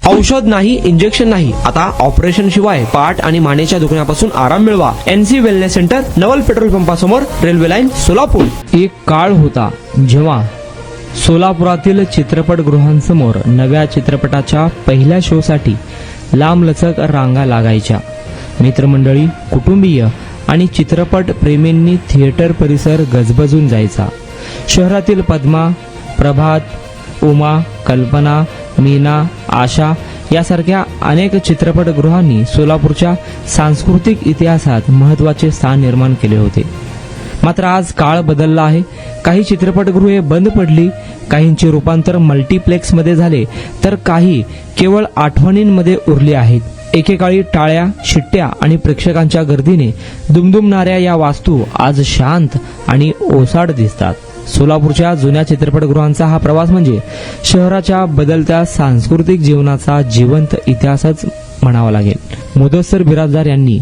औषध नाही, इंजेक्शन नाही, आता ऑपरेशन शिवाय पाठ आणि मानेच्या दुखण्यापासून आराम मिळवा. NC वेलनेस सेंटर, नवल पेट्रोल पंपासमोर, रेल्वे लाईन, सोलापूर. एक काळ होता जेव्हा सोलापुरातील चित्रपटगृहांसमोर नव्या चित्रपटाच्या पहिल्या शोसाठी लांबलचक रांगा लागायच्या. मित्रमंडळी, कुटुंबीय आणि चित्रपट प्रेमींनी थिएटर परिसर गजबजून जायचा. शहरातील पद्मा, प्रभात, उमा, कल्पना, मीना, आशा यासारख्या अनेक चित्रपटगृहांनी सोलापूरच्या सांस्कृतिक इतिहासात महत्त्वाचे स्थान निर्माण केले होते. मात्र आज काळ बदलला आहे. काही चित्रपटगृहे बंद पडली, काहींचे रूपांतर मल्टीप्लेक्समध्ये झाले, तर काही केवळ आठवणींमध्ये उरली आहेत. एकेकाळी टाळ्या, शिट्ट्या आणि प्रेक्षकांच्या गर्दीने दुमदुमणाऱ्या या वास्तू आज शांत आणि ओसाड दिसतात. सोलापूरच्या जुन्या चित्रपटगृहांचा हा प्रवास म्हणजे शहराच्या बदलत्या सांस्कृतिक जीवनाचा जिवंत इतिहासच म्हणावा लागेल. मुदस्सर बिराजदार यांनी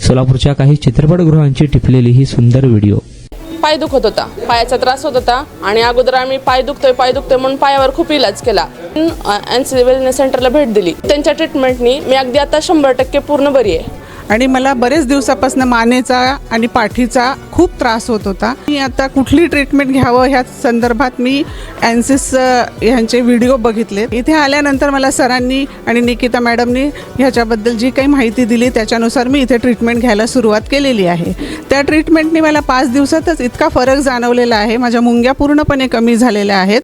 सोलापूरच्या काही चित्रपटगृहांची टिपलेली ही सुंदर व्हिडिओ. पाय दुखत होता, पायाचा त्रास होत होता आणि अगोदर आम्ही पाय दुखतोय म्हणून पायावर खूप इलाज केला. NC वेलनेस सेंटरला भेट दिली. त्यांच्या ट्रीटमेंटनी मी अगदी आता 100% पूर्ण बरी आहे. आणि मला बरेच दिवसापासून मानेचा आणि पाठीचा खूप त्रास होत होता. मी आता कुठली ट्रीटमेंट घ्यावं ह्या संदर्भात मी NCS ह्यांचे व्हिडिओ बघितले. इथे आल्यानंतर मला सरांनी आणि निकिता मॅडमनी ह्याच्याबद्दल जी काही माहिती दिली त्याच्यानुसार मी इथे ट्रीटमेंट घ्यायला सुरुवात केलेली आहे. त्या ट्रीटमेंटने मला 5 दिवसातच इतका फरक जाणवलेला आहे. माझ्या मुंग्या पूर्णपणे कमी झालेल्या आहेत.